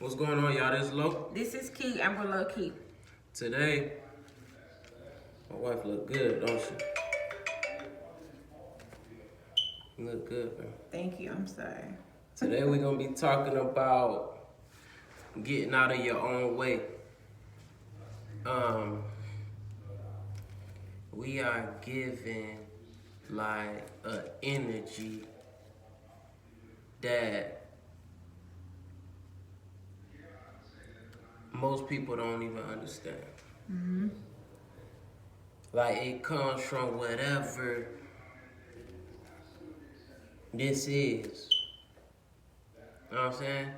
What's going on, y'all? This is Lo. This is Key, Amber Low Key. Today, my wife look good, don't she? You look good, man. Thank you, I'm sorry. Today we're gonna be talking about getting out of your own way. We are given like an energy that most people don't even understand. Like it comes from whatever this is. You know what I'm saying?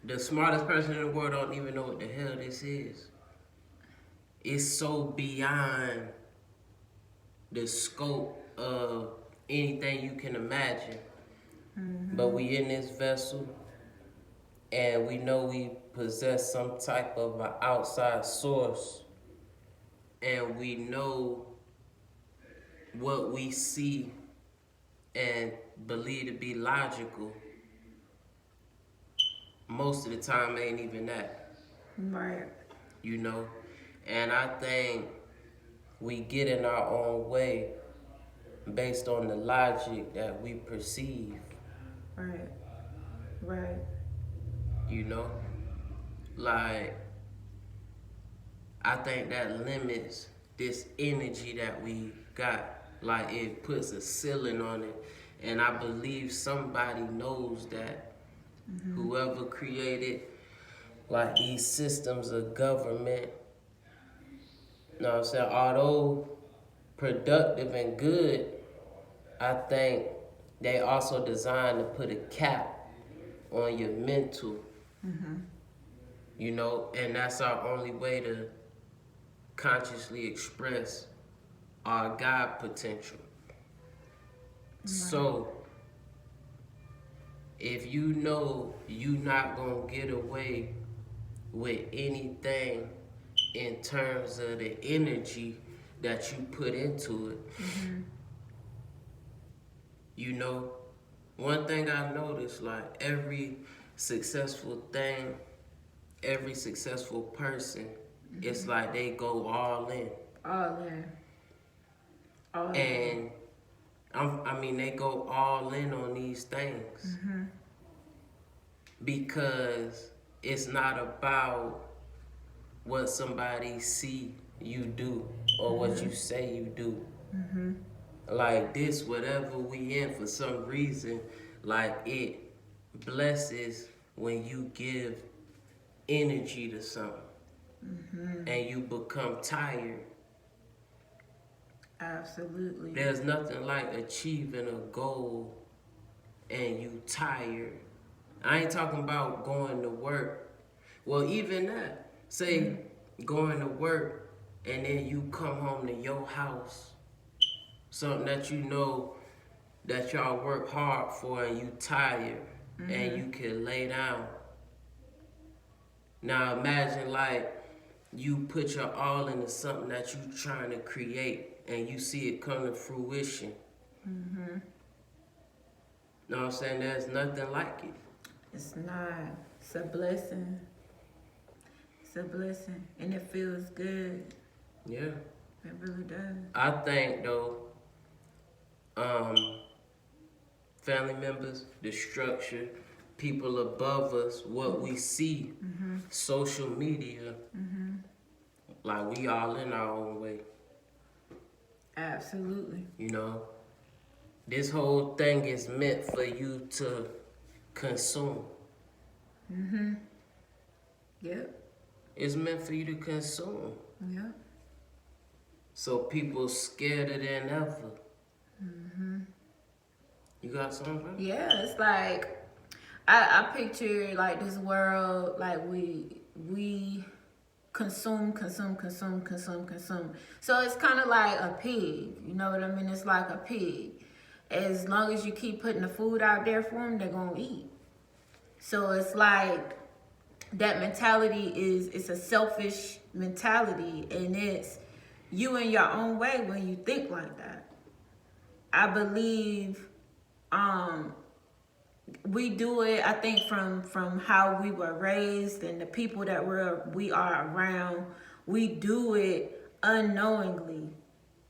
The smartest person in the world don't even know what the hell this is. It's so beyond the scope of anything you can imagine. But we in this vessel and we know we possess some type of an outside source, and we know what we see and believe to be logical most of the time ain't even that. Right. You know? And I think we get in our own way based on the logic that we perceive. Right. Right. You know? Like, I think that limits this energy that we got. Like, it puts a ceiling on it. And I believe somebody knows that. Whoever created, like, these systems of government, you know what I'm saying? Although productive and good, I think they also designed to put a cap on your mental. You know, and that's our only way to consciously express our God potential. So, if you know you not gonna get away with anything in terms of the energy that you put into it, you know, one thing I noticed, like every successful thing, every successful person, it's like they go all in. All in. All in. And I mean, they go all in on these things because it's not about what somebody see you do or what you say you do. Like this, whatever we in, for some reason, like it blesses when you give energy to something and you become tired. Absolutely. There's nothing like achieving a goal and you tired. I ain't talking about going to work. Well, even that. Say going to work and then you come home to your house. Something that you know that y'all work hard for and you tired and you can lay down. Now imagine like you put your all into something that you trying to create and you see it come to fruition. Know what I'm saying? There's nothing like it. It's not. It's a blessing. It's a blessing. And it feels good. Yeah. It really does. I think though, family members, the structure, people above us, what we see, social media, like we all in our own way. Absolutely. You know, this whole thing is meant for you to consume. Yep. It's meant for you to consume. Yep. So people scared it than ever. You got something, bro? Yeah, it's like I picture like this world like we consume. So it's kind of like a pig. You know what I mean? It's like a pig. As long as you keep putting the food out there for them, they're gonna eat. So it's like that mentality it's a selfish mentality, and it's you in your own way when you think like that. I believe we do it, I think, from how we were raised and the people that we are around. We do it unknowingly.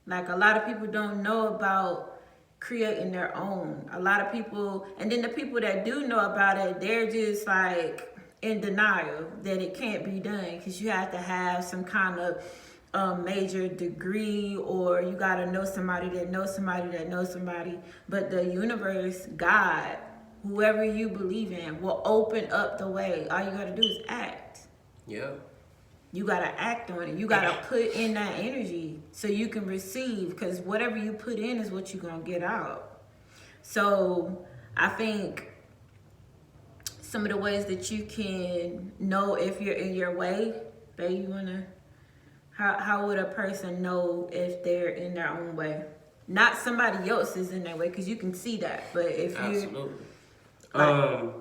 Like, a lot of people don't know about creating their own. A lot of people, and then the people that do know about it, they're just like in denial that it can't be done, because you have to have some kind of major degree, or you got to know somebody that knows somebody that knows somebody. But the universe, God, whoever you believe in, will open up the way. All you got to do is act. Yeah. You got to act on it. You got to put in that energy so you can receive, because whatever you put in is what you're going to get out. So I think some of the ways that you can know if you're in your way, babe, you want to, how would a person know if they're in their own way? Not somebody else is in their way, because you can see that. But if you... Absolutely.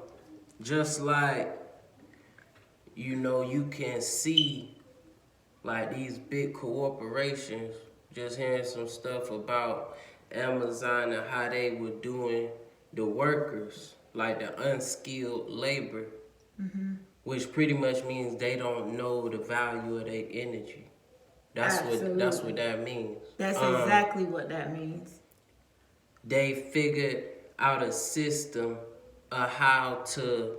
Just like, you know, you can see, like, these big corporations, just hearing some stuff about Amazon and how they were doing the workers, like the unskilled labor, which pretty much means they don't know the value of their energy. That's what that means. That's exactly what that means. They figured out a system of how to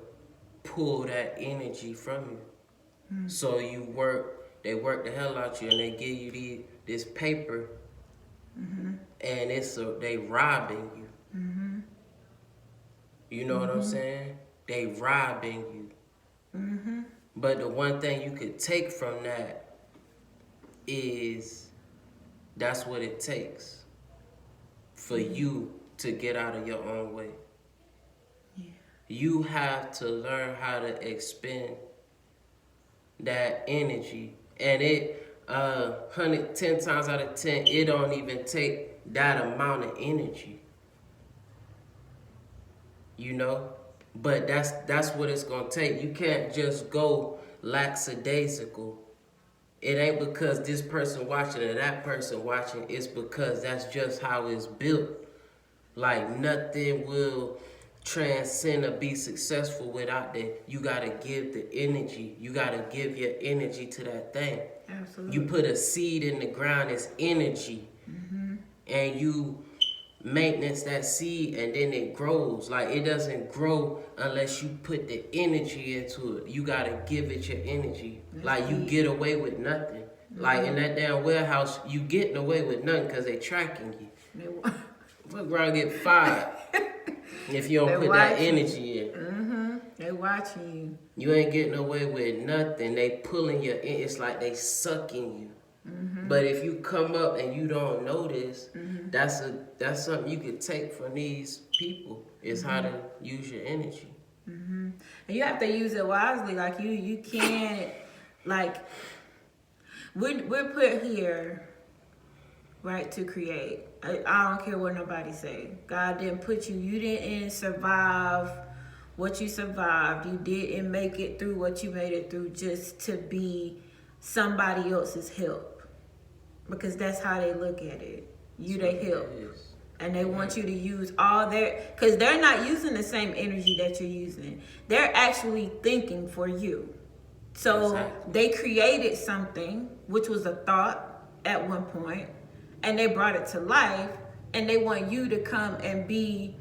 pull that energy from you. So they work the hell out you, and they give you this paper, and they robbing you. You know what I'm saying? They robbing you. But the one thing you could take from that is that's what it takes for you to get out of your own way. Yeah. You have to learn how to expend that energy, and it 10 times out of 10, it don't even take that amount of energy, you know. But that's what it's gonna take. You can't just go lackadaisical. It ain't because this person watching and that person watching. It's because that's just how it's built. Like, nothing will transcend or be successful without that. You gotta give the energy. You gotta give your energy to that thing. Absolutely. You put a seed in the ground, it's energy. And you maintenance that seed, and then it grows. Like, it doesn't grow unless you put the energy into it. You gotta give it your energy. Like, you get away with nothing. Like, in that damn warehouse, you getting away with nothing because they tracking you. Fuck around, get fired if you don't put that energy in. They watching you. You ain't getting away with nothing. They pulling you in. It's like they sucking you. But if you come up and you don't notice, that's something you could take from these people, is how to use your energy. And you have to use it wisely. Like, you can't, like, we're put here, right, to create. I don't care what nobody say. God didn't put you. You didn't survive what you survived. You didn't make it through what you made it through just to be somebody else's help. Because that's how they look at it. You they help. And they want you to use all because they're not using the same energy that you're using. They're actually thinking for you. So they created something, which was a thought at one point, and they brought it to life, and they want you to come and be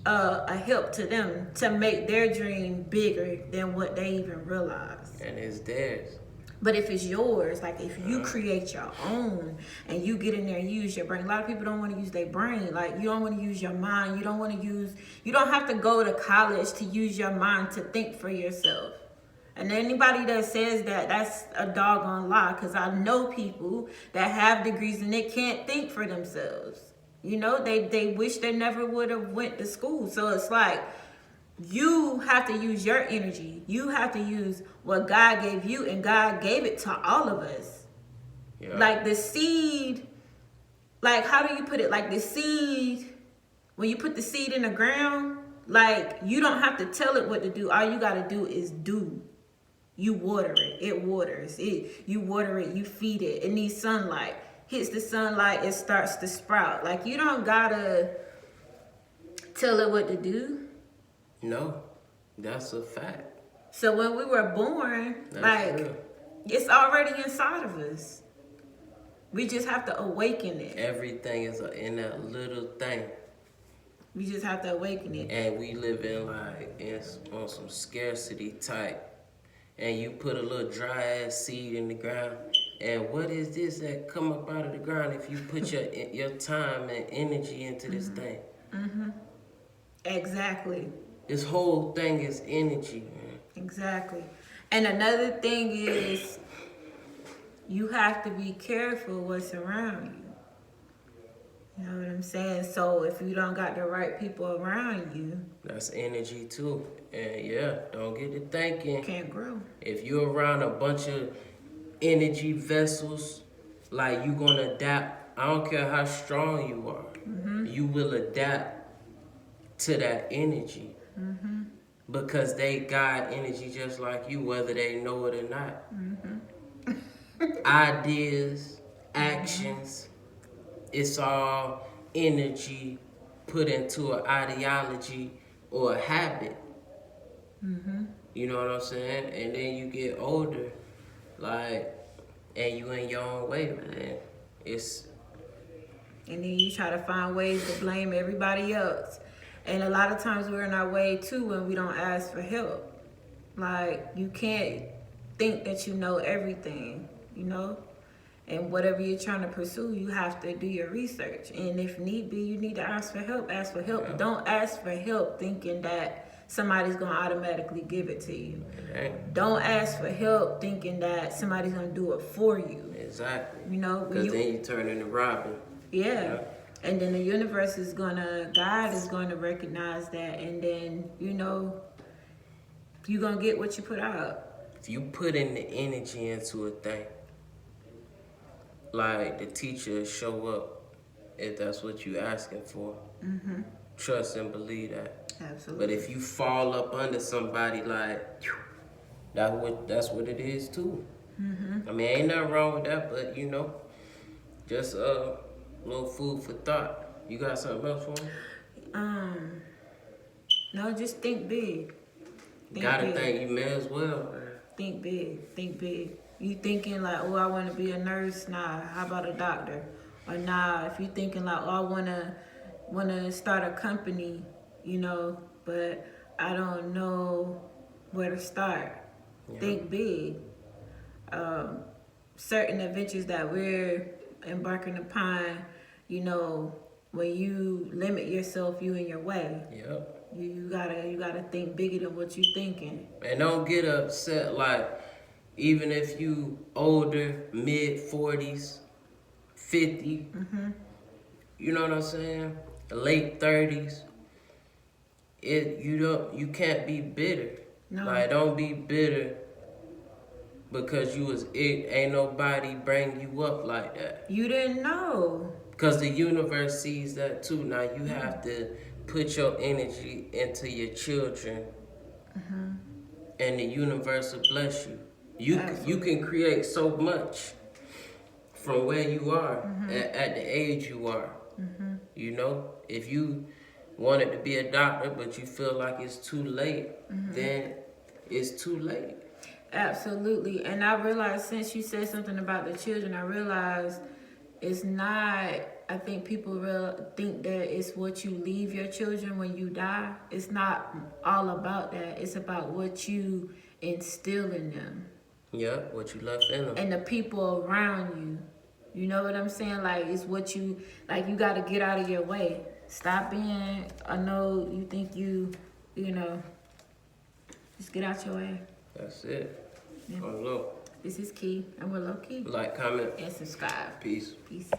a help to them to make their dream bigger than what they even realize. And it's theirs. But if it's yours, like if you create your own and you get in there and use your brain. A lot of people don't want to use their brain. Like, you don't want to use your mind. You don't have to go to college to use your mind to think for yourself. And anybody that says that, that's a doggone lie, because I know people that have degrees and they can't think for themselves. You know, they wish they never would have went to school. So it's like, you have to use your energy. You have to use what God gave you, and God gave it to all of us. Yeah. Like the seed, like, how do you put it? Like the seed, when you put the seed in the ground, like, you don't have to tell it what to do. All you got to do is do. You water it. It waters. You water it. You feed it. It needs sunlight. Hits the sunlight, it starts to sprout. Like, you don't got to tell it what to do. No, that's a fact. So when we were born, That's like, real. it's already inside of us. We just have to awaken it. Everything is in that little thing. We just have to awaken it. And we live in on some scarcity type. And you put a little dry ass seed in the ground. And what is this that come up out of the ground if you put your time and energy into this thing? Exactly. This whole thing is energy, man. Exactly. And another thing is, you have to be careful what's around you. You know what I'm saying? So if you don't got the right people around you, That's energy too. And yeah, don't get to thinking. you can't grow. If you're around a bunch of energy vessels, like you gonna adapt. I don't care how strong you are. You will adapt to that energy. Because they got energy just like you, whether they know it or not. Ideas, actions, it's all energy put into an ideology or a habit. You know what I'm saying? And then you get older, and you in your own way, man. And then you try to find ways to blame everybody else. And a lot of times we're in our way too when we don't ask for help. Like, you can't think that you know everything, you know? And whatever you're trying to pursue, you have to do your research. And if need be, you need to ask for help. Ask for help. Yeah. Don't ask for help thinking that somebody's going to automatically give it to you. Okay. Don't ask for help thinking that somebody's going to do it for you. Exactly. You know? when Because you- then you turn into Robin. Yeah. And then the universe is God is going to recognize that. And then, you know, you're going to get what you put out. If you put in the energy into a thing, like the teacher show up if that's what you asking for. Trust and believe that. Absolutely. But if you fall up under somebody, like, that's what it is too. I mean, ain't nothing wrong with that, but you know, just a little food for thought. You got something else for me? No, just think big. Gotta big. think you may as well, man. Think big. Think big. You thinking like, oh, I want to be a nurse? Nah. How about a doctor? Or nah, if you thinking like, oh, I wanna start a company, you know, but I don't know where to start. Yeah. Think big. Certain adventures that we're embarking upon, you know, when you limit yourself, you in your way. Yep. You gotta think bigger than what you thinking. And don't get upset, like, even if you older, mid-40s, 50, you know what I'm saying? Late 30s, you can't be bitter. No. Like, don't be bitter because ain't nobody bring you up like that. You didn't know. Because the universe sees that too. Now you have to put your energy into your children, and the universe will bless you. You can create so much from where you are at the age you are. You know, if you wanted to be a doctor but you feel like it's too late, then it's too late. Absolutely. And I realized, since you said something about the children, I realized it's not, I think people think that it's what you leave your children when you die. It's not all about that. It's about what you instill in them. Yeah, what you left in them. And the people around you. You know what I'm saying? Like, it's what you, like, you got to get out of your way. Stop being, I know you think you know, just get out your way. That's it. Yeah. On low. This is Key, and we're Low Key. Like, comment, And subscribe. peace. Peace.